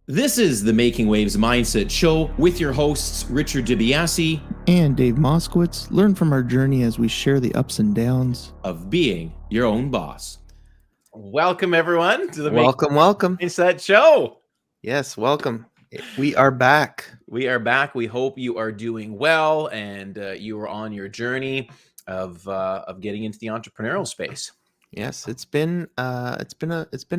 This is the Making Waves Mindset Show with your hosts, Richard Biase and Dave Moskowitz. Learn from our journey as we share the ups and downs of being your own boss. Welcome, everyone, to the welcome. Making Mindset Show. Yes, welcome. We are back. We are back. We hope you are doing well and you are on your journey of getting into the entrepreneurial space. Yes, it's been a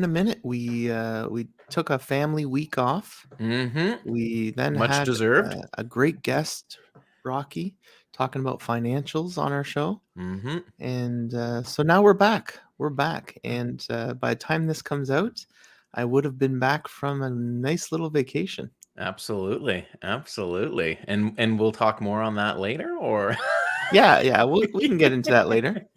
minute. We took a family week off. Mm-hmm. We then Much had deserved. A great guest, Rocky, talking about financials on our show. Mm-hmm. And so now we're back. And by the time this comes out, I would have been back from a nice little vacation. Absolutely. And we'll talk more on that later, or Yeah. We can get into that later.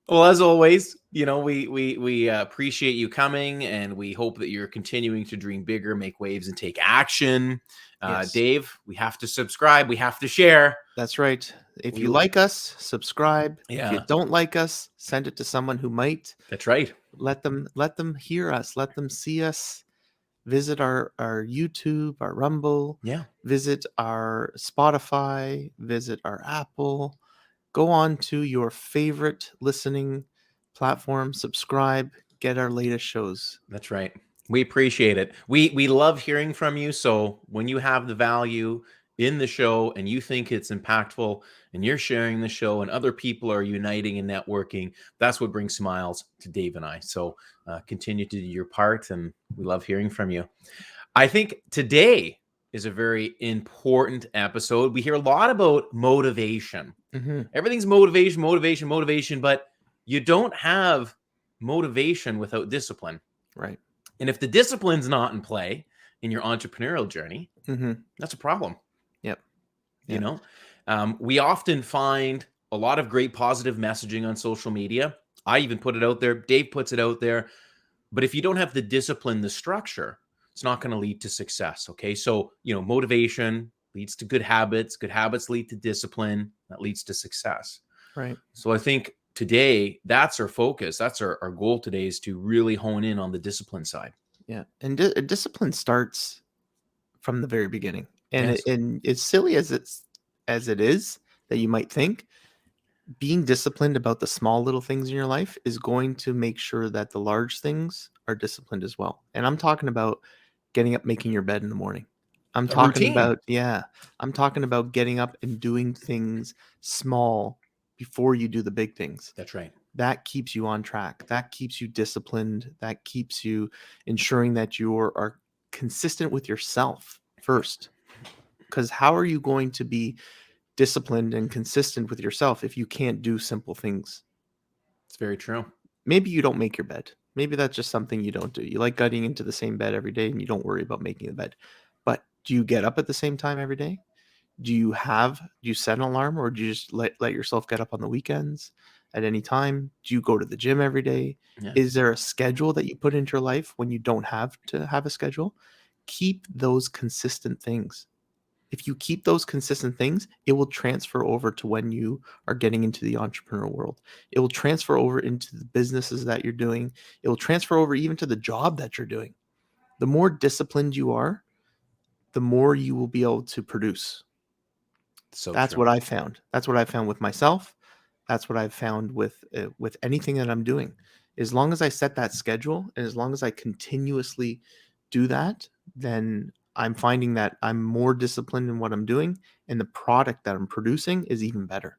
Well, as always, we appreciate you coming, and we hope that you're continuing to dream bigger, make waves, and take action. Yes. Dave, we have to subscribe. We have to share. That's right. If you like us, subscribe. Yeah. If you don't like us, send it to someone who might. That's right. Let them hear us. Let them see us. Visit our YouTube, our Rumble. Yeah. Visit our Spotify. Visit our Apple. Go on to your favorite listening platform. Subscribe. Get our latest shows. That's right. We appreciate it. We love hearing from you. So when you have the value in the show and you think it's impactful and you're sharing the show and other people are uniting and networking, that's what brings smiles to Dave and I. So continue to do your part, and we love hearing from you. I think today is a very important episode. We hear a lot about motivation. Mm-hmm. Everything's motivation, but you don't have motivation without discipline. Right. And if the discipline's not in play in your entrepreneurial journey, that's a problem. Yep. You know, we often find a lot of great positive messaging on social media. I even put it out there. Dave puts it out there. But if you don't have the discipline, the structure, it's not going to lead to success. Okay. So, motivation leads to good habits. Good habits lead to discipline. That leads to success. Right. So I think today, that's our focus. That's our goal today, is to really hone in on the discipline side. Yeah. And discipline starts from the very beginning. And, Yes. and as silly as it is that you might think, being disciplined about the small little things in your life is going to make sure that the large things are disciplined as well. And I'm talking about getting up, making your bed in the morning. I'm talking about getting up and doing things small before you do the big things. That's right. That keeps you on track. That keeps you disciplined. That keeps you ensuring that you are consistent with yourself first. Because how are you going to be disciplined and consistent with yourself if you can't do simple things? It's very true. Maybe you don't make your bed. Maybe that's just something you don't do. You like getting into the same bed every day and you don't worry about making the bed. But do you get up at the same time every day? Do you set an alarm, or do you just let yourself get up on the weekends at any time? Do you go to the gym every day? Yeah. Is there a schedule that you put into your life when you don't have to have a schedule? Keep those consistent things. If you keep those consistent things, it will transfer over to when you are getting into the entrepreneurial world. It will transfer over into the businesses that you're doing. It will transfer over even to the job that you're doing. The more disciplined you are, the more you will be able to produce. So that's true. what I found. That's what I found with myself. That's what I've found with anything that I'm doing. As long as I set that schedule and as long as I continuously do that, then I'm finding that I'm more disciplined in what I'm doing, and the product that I'm producing is even better.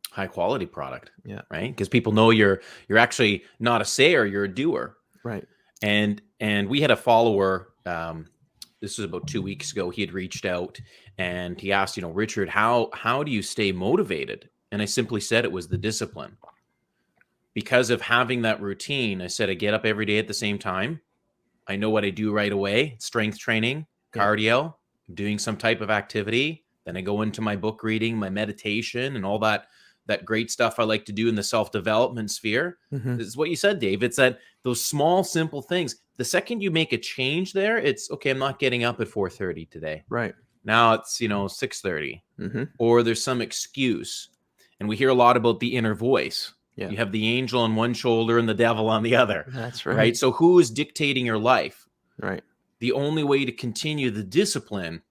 High quality product. Yeah. Right. Because people know you're actually not a sayer, you're a doer. Right. And we had a follower, this was about 2 weeks ago. He had reached out and he asked, Richard, how do you stay motivated? And I simply said it was the discipline. Because of having that routine, I said I get up every day at the same time. I know what I do right away: strength training, cardio, doing some type of activity. Then I go into my book reading, my meditation, and all that great stuff I like to do in the self-development sphere. Mm-hmm. This is what you said, Dave. It's that those small, simple things. The second you make a change there, it's okay. I'm not getting up at 4:30 today. Right. Now it's 6:30, or there's some excuse. And we hear a lot about the inner voice. Yeah. You have the angel on one shoulder and the devil on the other. That's right. Right. So who is dictating your life? Right. the only way to continue the discipline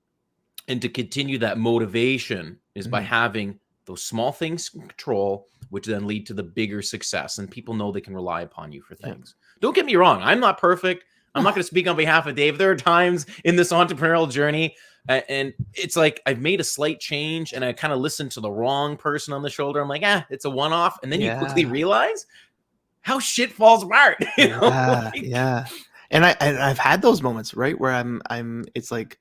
and to continue that motivation is by having those small things in control, which then lead to the bigger success. And people know they can rely upon you for things. Don't get me wrong. I'm not perfect. I'm not going to speak on behalf of Dave. There are times in this entrepreneurial journey, and it's like I've made a slight change and I kind of listened to the wrong person on the shoulder. I'm like, it's a one-off. And then you quickly realize how shit falls apart. You know? Yeah. And I've had those moments, right? Where it's like,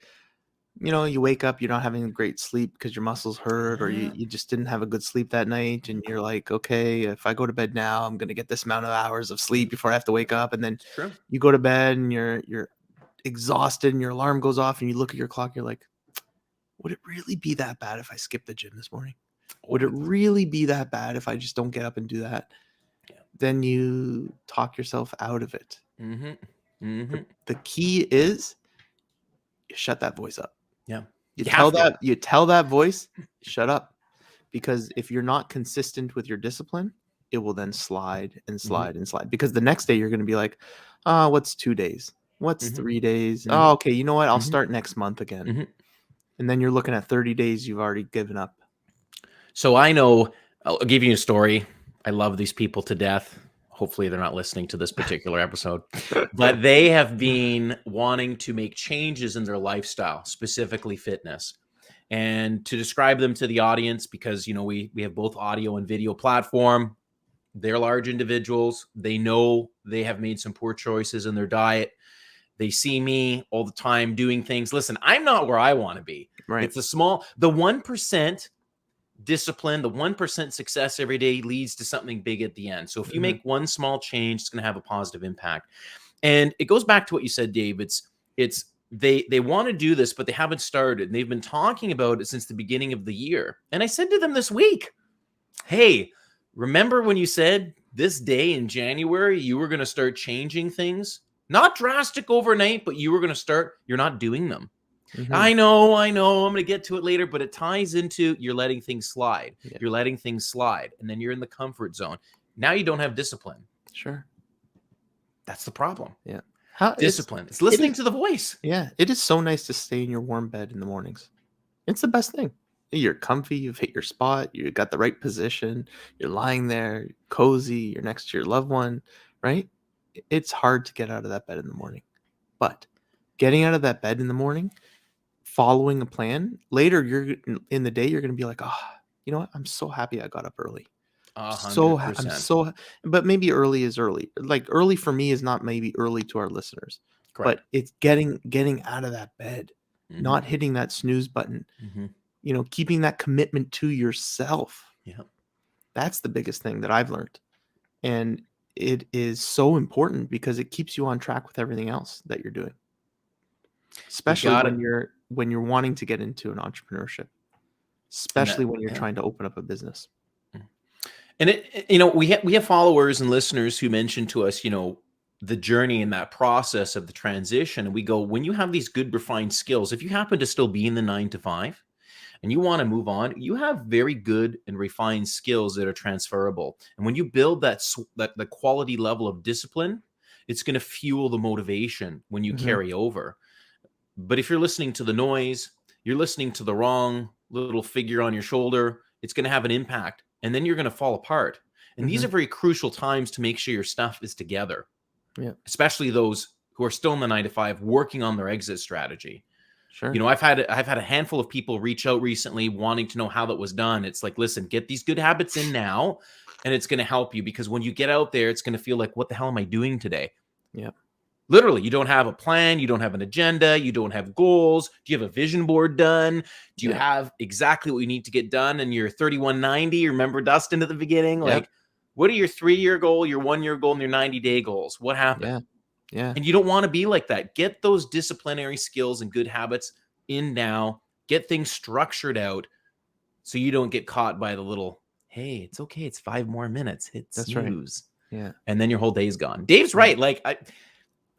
you know, you wake up, you're not having a great sleep because your muscles hurt, or you just didn't have a good sleep that night. And you're like, okay, if I go to bed now, I'm going to get this amount of hours of sleep before I have to wake up. And then you go to bed and you're exhausted and your alarm goes off and you look at your clock. You're like, would it really be that bad if I skipped the gym this morning? Would it really be that bad if I just don't get up and do that? Then you talk yourself out of it. The key is you shut that voice up. You tell that voice, shut up. Because if you're not consistent with your discipline, it will then slide and slide and slide. Because the next day you're going to be like, what's 2 days? What's 3 days? Oh, okay, you know what? I'll start next month again. And then you're looking at 30 days you've already given up. So I know, I'll give you a story. I love these people to death. Hopefully they're not listening to this particular episode, but they have been wanting to make changes in their lifestyle, specifically fitness. And to describe them to the audience, because, you know, we have both audio and video platform, they're large individuals. They know they have made some poor choices in their diet. They see me all the time doing things. Listen, I'm not where I want to be. Right. It's the 1% discipline, the 1% success every day leads to something big at the end. So if you make one small change, it's going to have a positive impact. And it goes back to what you said, Dave. They want to do this, but they haven't started. And they've been talking about it since the beginning of the year. And I said to them this week, hey, remember when you said this day in January, you were going to start changing things? Not drastic overnight, but you were going to start, you're not doing them. I know. I'm going to get to it later, but it ties into you're letting things slide. You're letting things slide. And then you're in the comfort zone. Now you don't have discipline. Sure. That's the problem. Yeah. Discipline. It's listening to the voice. Yeah. It is so nice to stay in your warm bed in the mornings. It's the best thing. You're comfy. You've hit your spot. You got the right position. You're lying there, cozy. You're next to your loved one, right? It's hard to get out of that bed in the morning. But getting out of that bed in the morning, following a plan, later you're in the day, you're going to be like, you know what? I'm so happy I got up early. 100%. But maybe early is early. Like early for me is not maybe early to our listeners. Correct. But it's getting out of that bed, not hitting that snooze button, you know, keeping that commitment to yourself. Yeah. That's the biggest thing that I've learned. And it is so important because it keeps you on track with everything else that you're doing. Especially when you're wanting to get into an entrepreneurship, especially when you're trying to open up a business. And you know, we have followers and listeners who mention to us, you know, the journey and that process of the transition. And we go, when you have these good refined skills, if you happen to still be in the 9 to 5 and you want to move on, you have very good and refined skills that are transferable. And when you build the quality level of discipline, it's going to fuel the motivation when you carry over. But if you're listening to the noise, you're listening to the wrong little figure on your shoulder, it's going to have an impact. And then you're going to fall apart. And these are very crucial times to make sure your stuff is together. Yeah. Especially those who are still in the 9 to 5 working on their exit strategy. Sure. You know, I've had a handful of people reach out recently wanting to know how that was done. It's like, listen, get these good habits in now, and it's going to help you, because when you get out there, it's going to feel like, what the hell am I doing today? Yeah. Literally, you don't have a plan. You don't have an agenda. You don't have goals. Do you have a vision board done? Do you have exactly what you need to get done? And your 3190, remember Dustin at the beginning? Like, what are your 3-year goal, your 1-year goal, and your 90-day goals? What happened? Yeah. And you don't want to be like that. Get those disciplinary skills and good habits in now. Get things structured out so you don't get caught by the little, hey, it's okay. It's 5 more minutes. Hit snooze. Right. Yeah. And then your whole day's gone. Dave's right. Like,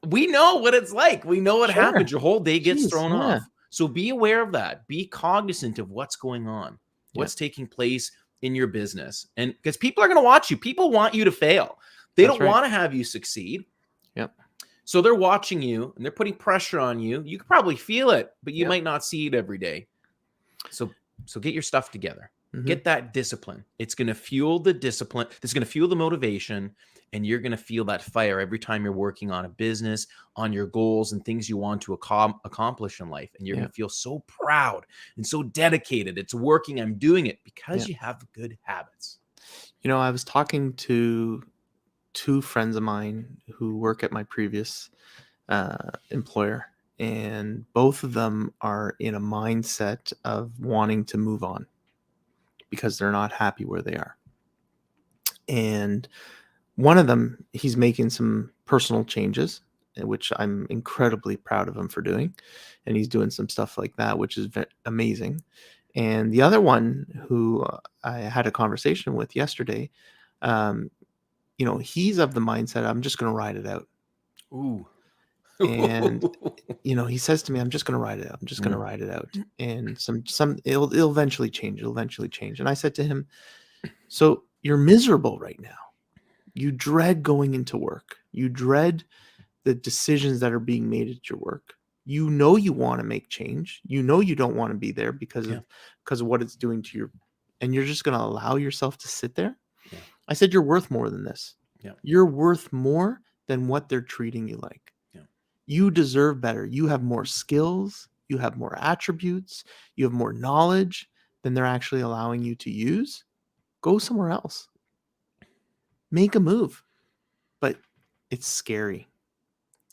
we know what it's like. We know what happens. Your whole day gets thrown off. So be aware of that. Be cognizant of what's going on, what's taking place in your business. And because people are going to watch you. People want you to fail. They don't want to have you succeed. Yep. So they're watching you and they're putting pressure on you. You could probably feel it, but you Yep. might not see it every day. So get your stuff together. Mhm. Get that discipline. It's going to fuel the discipline. It's going to fuel the motivation, and you're going to feel that fire every time you're working on a business, on your goals and things you want to accomplish in life. And you're going Yeah. to feel so proud and so dedicated. It's working. I'm doing it because Yeah. you have good habits. I was talking to two friends of mine who work at my previous employer, and both of them are in a mindset of wanting to move on because they're not happy where they are. And one of them, he's making some personal changes, which I'm incredibly proud of him for doing. And he's doing some stuff like that, which is amazing. And the other one, who I had a conversation with yesterday, um, he's of the mindset, I'm just going to ride it out. Ooh. And he says to me, I'm just going to ride it out. I'm just going to ride it out. And it'll eventually change. It'll eventually change. And I said to him, so you're miserable right now. You dread going into work. You dread the decisions that are being made at your work. You want to make change. You don't want to be there because of what it's doing to your, and you're just going to allow yourself to sit there. Yeah. I said, you're worth more than this. Yeah. You're worth more than what they're treating you like. Yeah. You deserve better. You have more skills. You have more attributes. You have more knowledge than they're actually allowing you to use. Go somewhere else. Make a move. But it's scary.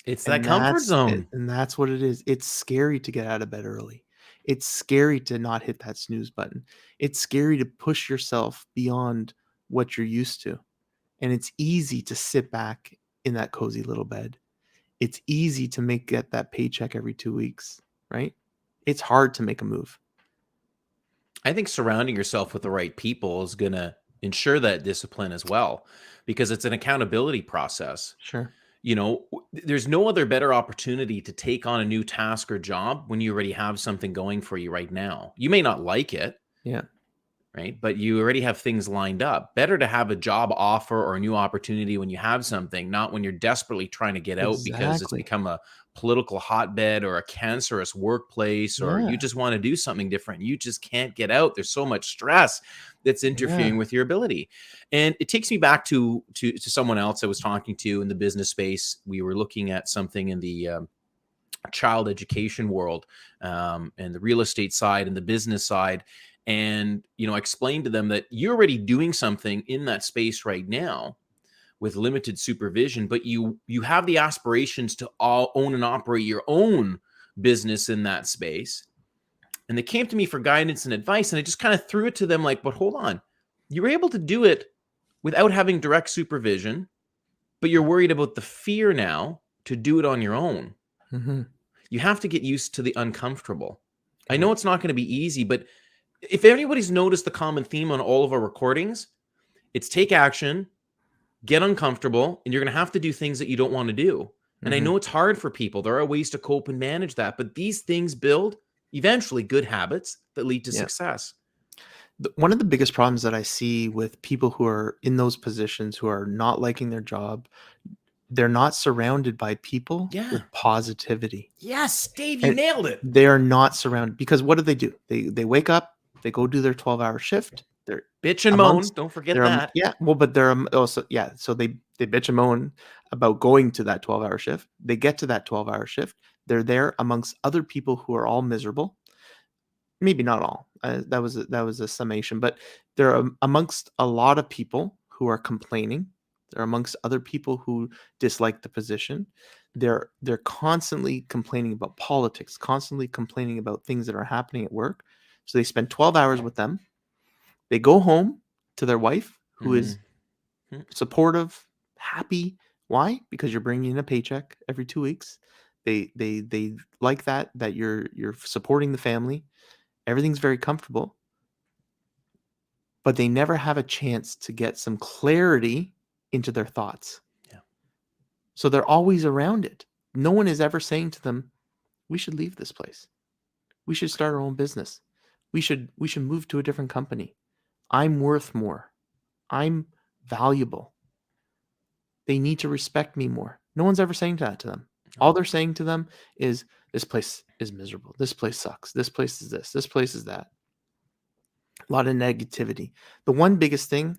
It's that comfort zone. And that's what it is. It's scary to get out of bed early. It's scary to not hit that snooze button. It's scary to push yourself beyond what you're used to. And it's easy to sit back in that cozy little bed. It's easy to get that paycheck every 2 weeks, right? It's hard to make a move. I think surrounding yourself with the right people is going to ensure that discipline as well, because it's an accountability process. Sure. There's no other better opportunity to take on a new task or job when you already have something going for you right now. You may not like it. Yeah. Right. But you already have things lined up. Better to have a job offer or a new opportunity when you have something, not when you're desperately trying to get out because it's Exactly. become a political hotbed or a cancerous workplace, or you Yeah. just want to do something different. You just can't get out. There's so much stress that's interfering Yeah. with your ability. And it takes me back to someone else I was talking to in the business space. We were looking at something in the child education world, and the real estate side and the business side. And, I explained to them that you're already doing something in that space right now with limited supervision, but you have the aspirations to own and operate your own business in that space. And they came to me for guidance and advice, and I just kind of threw it to them like, but hold on, you're able to do it without having direct supervision, but you're worried about the fear now to do it on your own. Mm-hmm. You have to get used to the uncomfortable. I Yeah. know it's not going to be easy, but if anybody's noticed the common theme on all of our recordings, it's take action, get uncomfortable, and you're going to have to do things that you don't want to do. And I know it's hard for people. There are ways to cope and manage that, but these things build eventually good habits that lead to success. One of the biggest problems that I see with people who are in those positions, who are not liking their job, they're not surrounded by people with positivity. Yes, Dave, you nailed it. They are not surrounded, because what do? They wake up, they go do their 12-hour shift. They're bitch and moan. Don't forget that. Yeah. Well, but they're also, yeah. So they bitch and moan about going to that 12-hour shift. They get to that 12-hour shift. They're there amongst other people who are all miserable. Maybe not all. That was a summation, but they're amongst a lot of people who are complaining. They're amongst other people who dislike the position. They're constantly complaining about politics, constantly complaining about things that are happening at work. So they spend 12 hours with them. They go home to their wife, who is supportive, happy. Why? Because you're bringing in a paycheck every 2 weeks. They like that you're supporting the family. Everything's very comfortable, but they never have a chance to get some clarity into their thoughts. Yeah. So they're always around it. No one is ever saying to them, we should leave this place. We should start our own business. We should move to a different company. I'm worth more. I'm valuable. They need to respect me more. No one's ever saying that to them. All they're saying to them is, this place is miserable. This place sucks. This place is this. This place is that. A lot of negativity. The one biggest thing,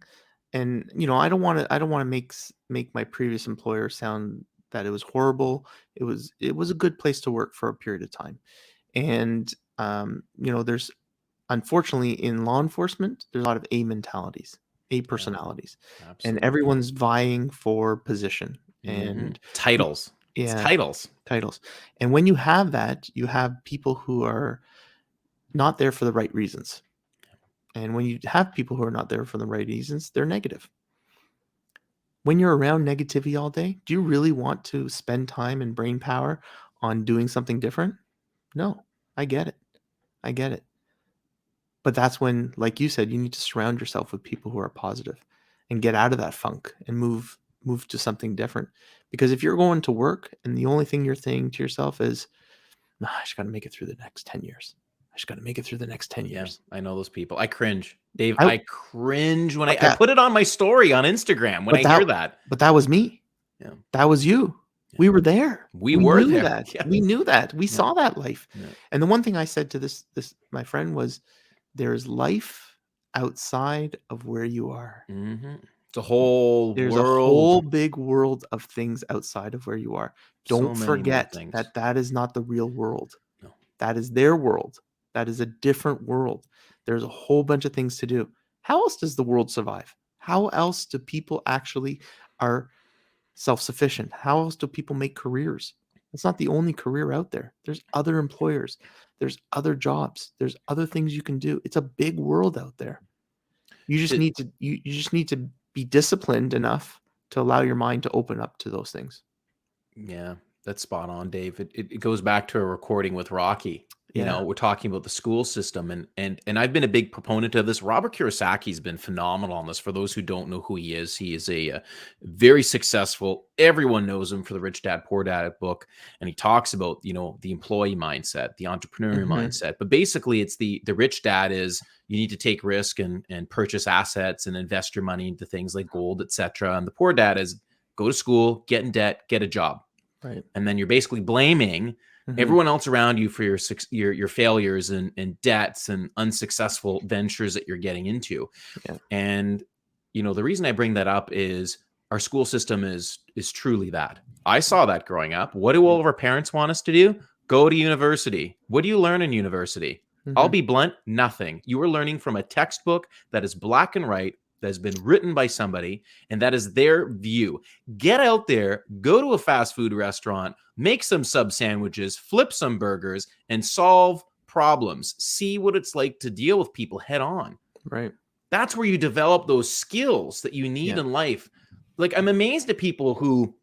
and I don't want to make my previous employer sound that it was horrible. It was a good place to work for a period of time. And there's, unfortunately, in law enforcement, there's a lot of A mentalities, A personalities, and Absolutely. everyone's vying for position and titles. It's yeah, titles. And when you have that, you have people who are not there for the right reasons. And when you have people who are not there for the right reasons, they're negative. When you're around negativity all day, do you really want to spend time and brain power on doing something different? No, I get it. But that's when, like you said, you need to surround yourself with people who are positive and get out of that funk and move to something different. Because if you're going to work and the only thing you're saying to yourself is, nah, I just got to make it through the next 10 years. I just got to make it through the next 10 years. I know those people. I cringe. Dave, I- I cringe when I put it on my story on Instagram when I hear that. But that was me. Yeah. That was you. Yeah. We were there. We were knew there. That. Yeah. We knew that. We saw that life. Yeah. And the one thing I said to this my friend was, there's life outside of where you are. It's a whole There's world. a whole big world of things outside of where you are. Don't forget that is not the real world. No. That is their world. That is a different world. There's a whole bunch of things to do. How else does the world survive? How else do people actually are self-sufficient? How else do people make careers? It's not the only career out there. There's other employers. There's other jobs. There's other things you can do. It's a big world out there. You just need to you just need to be disciplined enough to allow your mind to open up to those things. Yeah, that's spot on, Dave. It goes back to a recording with Rocky. We're talking about the school system, and I've been a big proponent of this. Robert Kiyosaki's been phenomenal on this. For those who don't know who he is a very successful, everyone knows him for the Rich Dad Poor Dad book, and he talks about the employee mindset, the entrepreneurial mindset. But basically, it's the rich dad is, you need to take risk and purchase assets and invest your money into things like gold, etc. And the poor dad is, go to school, get in debt, get a job, right? And then you're basically blaming everyone else around you for your failures and debts and unsuccessful ventures that you're getting into. Yeah. And the reason I bring that up is our school system is truly that. I saw that growing up. What do all of our parents want us to do? Go to university. What do you learn in university? I'll be blunt, nothing. You are learning from a textbook that is black and white, that has been written by somebody, and that is their view. Get out there, go to a fast food restaurant, make some sub sandwiches, flip some burgers, and solve problems. See what it's like to deal with people head on. Right. That's where you develop those skills that you need in life. Like, I'm amazed at people who,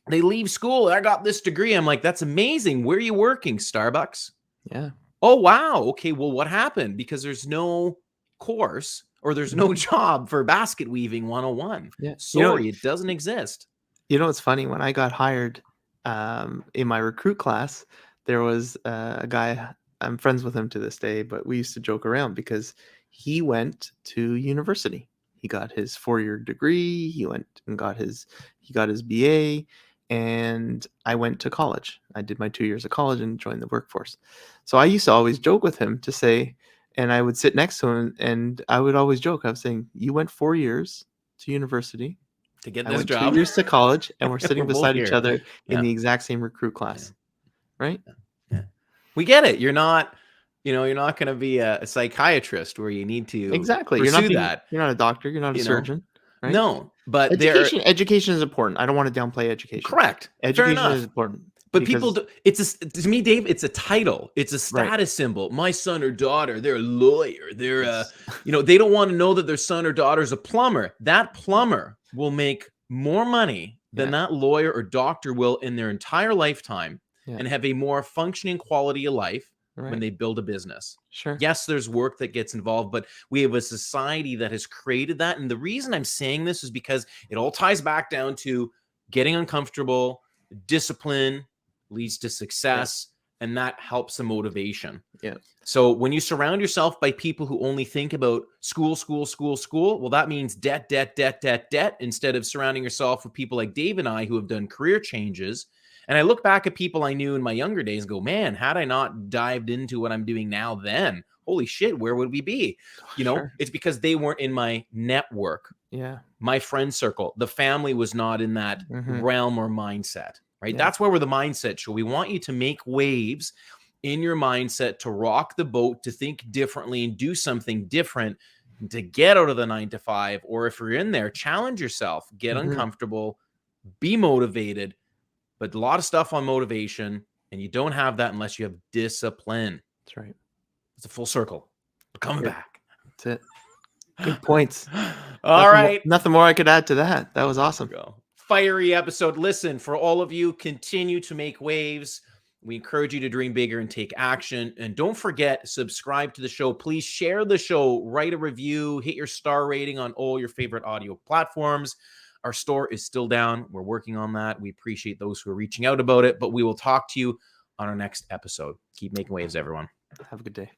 they leave school, I got this degree. I'm like, that's amazing. Where are you working? Starbucks? Yeah. Oh, wow. Okay, well, what happened? Because there's no course or there's no job for basket weaving 101. Yeah. Sorry, it doesn't exist. It's funny. When I got hired in my recruit class, there was a guy, I'm friends with him to this day, but we used to joke around because he went to university. He got his 4-year degree. He went and got his BA, and I went to college. I did my 2 years of college and joined the workforce. So I used to always joke with him to say, and I would sit next to him and I would always joke. I was saying, you went 4 years to university to get I this went job. 2 years to college, and we're sitting beside each other in Yeah. the exact same recruit class. Yeah. Right? Yeah. We get it. You're not going to be a psychiatrist where you need to Exactly. pursue that. You're not a doctor. You're not a surgeon. Right? No, but education is important. I don't want to downplay education. Correct. Education is important. But people do, to me, Dave, it's a title. It's a status symbol. My son or daughter, they're a lawyer. They're they don't want to know that their son or daughter is a plumber. That plumber will make more money than that lawyer or doctor will in their entire lifetime and have a more functioning quality of life when they build a business. Sure. Yes, there's work that gets involved, but we have a society that has created that. And the reason I'm saying this is because it all ties back down to getting uncomfortable, discipline leads to success, and that helps the motivation. Yeah. So when you surround yourself by people who only think about school, well, that means debt, instead of surrounding yourself with people like Dave and I who have done career changes. And I look back at people I knew in my younger days and go, man, had I not dived into what I'm doing now then, holy shit, where would we be? You know, Sure. it's because they weren't in my network, Yeah. my friend circle. The family was not in that realm or mindset, right? Yeah. That's where we're the mindset show. We want you to make waves in your mindset, to rock the boat, to think differently and do something different, to get out of the 9 to 5. Or if you're in there, challenge yourself, get uncomfortable, be motivated. But a lot of stuff on motivation, and you don't have that unless you have discipline. That's right. It's a full circle. We're coming back. That's it. Good points. All right. Nothing more I could add to that. That was awesome. Fiery episode. Listen, for all of you, continue to make waves. We encourage you to dream bigger and take action. And don't forget, subscribe to the show. Please share the show, write a review, hit your star rating on all your favorite audio platforms. Our store is still down. We're working on that. We appreciate those who are reaching out about it, but we will talk to you on our next episode. Keep making waves, everyone. Have a good day.